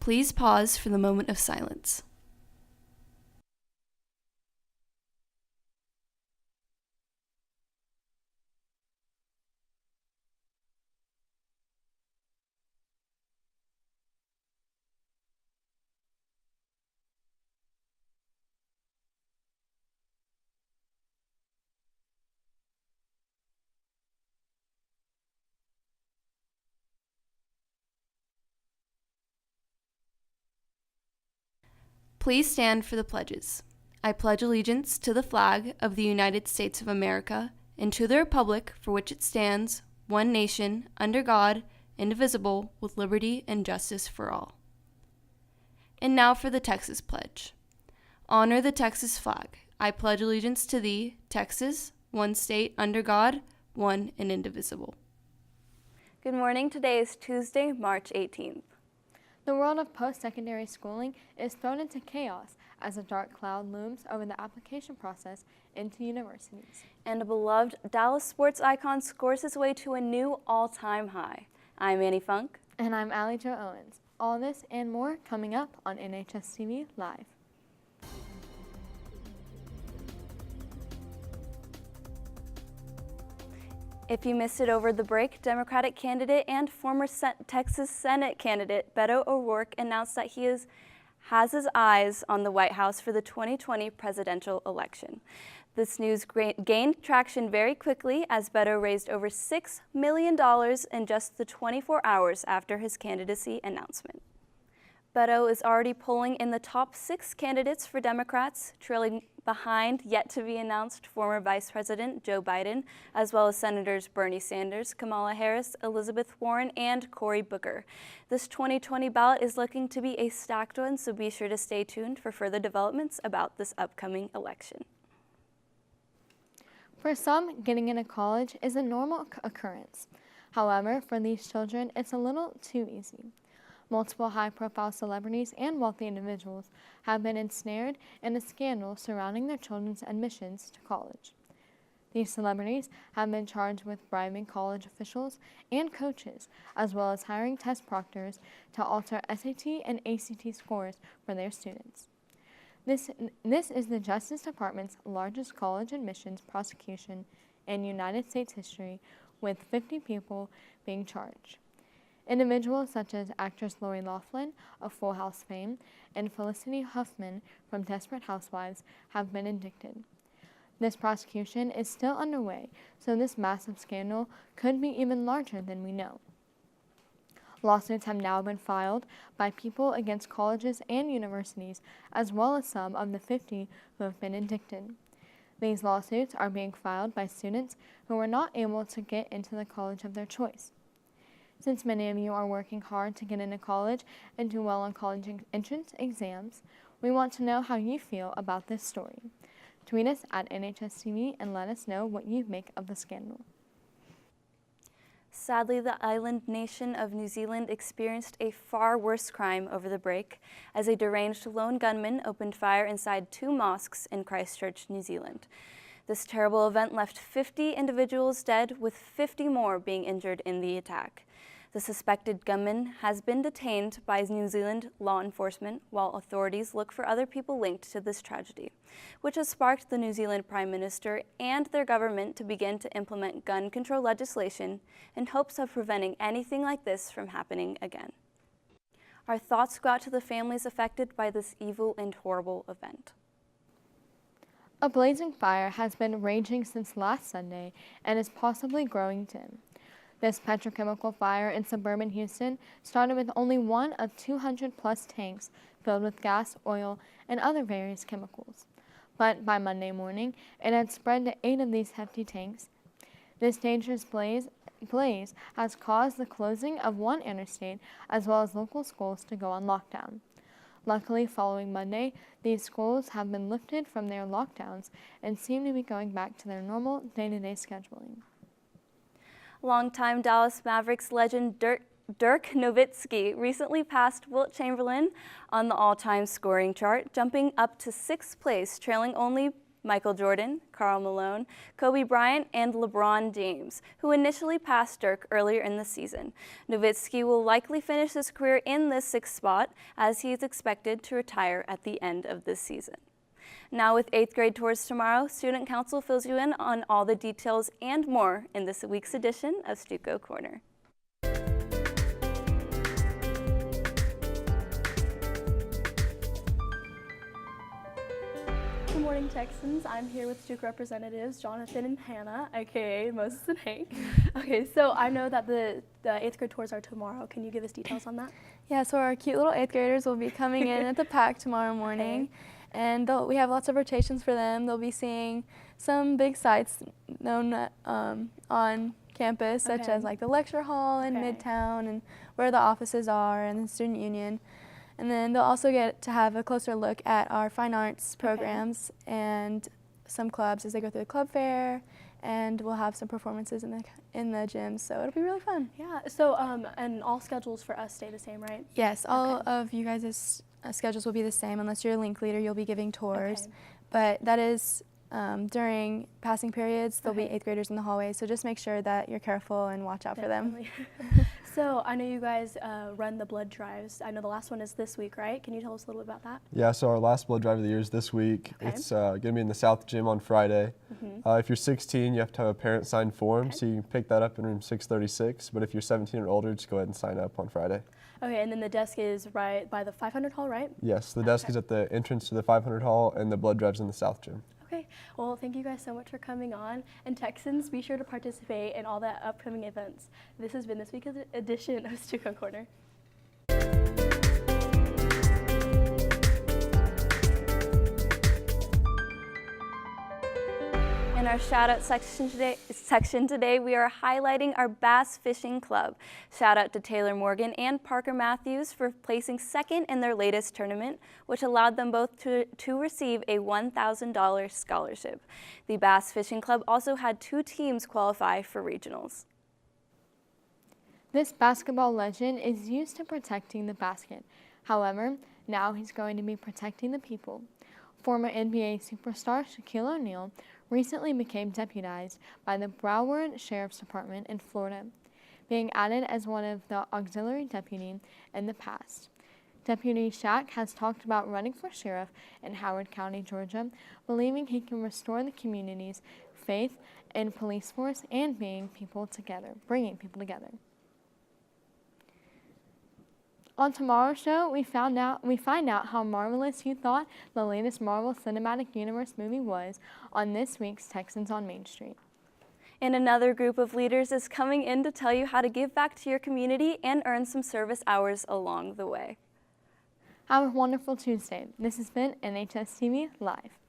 Please pause for the moment of silence. Please stand for the pledges. I pledge allegiance to the flag of the United States of America and to the republic for which it stands, one nation, under God, indivisible, with liberty and justice for all. And now for the Texas Pledge. Honor the Texas flag. I pledge allegiance to thee, Texas, one state, under God, one and indivisible. Good morning. Today is Tuesday, March 18th. The world of post-secondary schooling is thrown into chaos as a dark cloud looms over the application process into universities. And a beloved Dallas sports icon scores his way to a new all-time high. I'm Annie Funk. And I'm Allie Owens. All this and more coming up on NHSTV Live. If you missed it over the break, Democratic candidate and former Texas Senate candidate Beto O'Rourke announced that he has his eyes on the White House for the 2020 presidential election. This news gained traction very quickly as Beto raised over $6 million in just the 24 hours after his candidacy announcement. Beto is already polling in the top 6 candidates for Democrats, trailing behind yet-to-be-announced former Vice President Joe Biden, as well as Senators Bernie Sanders, Kamala Harris, Elizabeth Warren, and Cory Booker. This 2020 ballot is looking to be a stacked one, so be sure to stay tuned for further developments about this upcoming election. For some, getting into college is a normal occurrence. However, for these children, it's a little too easy. Multiple high-profile celebrities and wealthy individuals have been ensnared in a scandal surrounding their children's admissions to college. These celebrities have been charged with bribing college officials and coaches, as well as hiring test proctors to alter SAT and ACT scores for their students. This is the Justice Department's largest college admissions prosecution in United States history, with 50 people being charged. Individuals such as actress Lori Loughlin of Full House fame and Felicity Huffman from Desperate Housewives have been indicted. This prosecution is still underway, so this massive scandal could be even larger than we know. Lawsuits have now been filed by people against colleges and universities, as well as some of the 50 who have been indicted. These lawsuits are being filed by students who were not able to get into the college of their choice. Since many of you are working hard to get into college and do well on college entrance exams, we want to know how you feel about this story. Tweet us at NHSTV and let us know what you make of the scandal. Sadly, the island nation of New Zealand experienced a far worse crime over the break as a deranged lone gunman opened fire inside 2 mosques in Christchurch, New Zealand. This terrible event left 50 individuals dead, with 50 more being injured in the attack. The suspected gunman has been detained by New Zealand law enforcement while authorities look for other people linked to this tragedy, which has sparked the New Zealand Prime Minister and their government to begin to implement gun control legislation in hopes of preventing anything like this from happening again. Our thoughts go out to the families affected by this evil and horrible event. A blazing fire has been raging since last Sunday and is possibly growing dim. This petrochemical fire in suburban Houston started with only one of 200-plus tanks filled with gas, oil, and other various chemicals. But by Monday morning, it had spread to 8 of these hefty tanks. This dangerous blaze has caused the closing of one interstate, as well as local schools to go on lockdown. Luckily, following Monday, these schools have been lifted from their lockdowns and seem to be going back to their normal day-to-day scheduling. Longtime Dallas Mavericks legend Dirk Nowitzki recently passed Wilt Chamberlain on the all-time scoring chart, jumping up to 6th place, trailing only Michael Jordan, Karl Malone, Kobe Bryant, and LeBron James, who initially passed Dirk earlier in the season. Nowitzki will likely finish his career in this 6th spot, as he is expected to retire at the end of this season. Now with 8th grade tours tomorrow, Student Council fills you in on all the details and more in this week's edition of StuCo Corner. Good morning, Texans. I'm here with StuCo representatives Jonathan and Hannah, aka Moses and Hank. Okay, so I know that the 8th grade tours are tomorrow. Can you give us details on that? Yeah, so our cute little 8th graders will be coming in at the pack tomorrow morning. Okay. And we have lots of rotations for them. They'll be seeing some big sites known on campus, such Okay. as like the lecture hall in Okay. Midtown and where the offices are and the student union. And then they'll also get to have a closer look at our fine arts programs and some clubs as they go through the club fair, and we'll have some performances in the gym, so it'll be really fun. Yeah, so and all schedules for us stay the same, right? Yes, all Okay. of you guys' schedules will be the same unless you're a link leader, you'll be giving tours. Okay. But that is during passing periods, there'll be Okay. 8th graders in the hallway, so just make sure that you're careful and watch out for them. Definitely. So I know you guys run the blood drives. I know the last one is this week, right? Can you tell us a little bit about that? Yeah, so our last blood drive of the year is this week. Okay. It's going to be in the South Gym on Friday. If you're 16, you have to have a parent signed form, Okay. so you can pick that up in room 636. But if you're 17 or older, just go ahead and sign up on Friday. Okay, and then the desk is right by the 500 hall, right? Yes, the desk Okay. is at the entrance to the 500 hall, and the blood drive's in the South Gym. Okay, well, thank you guys so much for coming on. And Texans, be sure to participate in all the upcoming events. This has been this week's edition of StuCo Corner. In our shout-out section today, we are highlighting our Bass Fishing Club. Shout out to Taylor Morgan and Parker Matthews for placing second in their latest tournament, which allowed them both to receive a $1,000 scholarship. The Bass Fishing Club also had 2 teams qualify for regionals. This basketball legend is used to protecting the basket. However, now he's going to be protecting the people. Former NBA superstar Shaquille O'Neal recently became deputized by the Broward Sheriff's Department in Florida, being added as one of the auxiliary deputies in the past. Deputy Shaq has talked about running for sheriff in Howard County, Georgia, believing he can restore the community's faith in police force and bringing people together. On tomorrow's show, we find out how marvelous you thought the latest Marvel Cinematic Universe movie was on this week's Texans on Main Street. And another group of leaders is coming in to tell you how to give back to your community and earn some service hours along the way. Have a wonderful Tuesday. This has been NHSTV Live.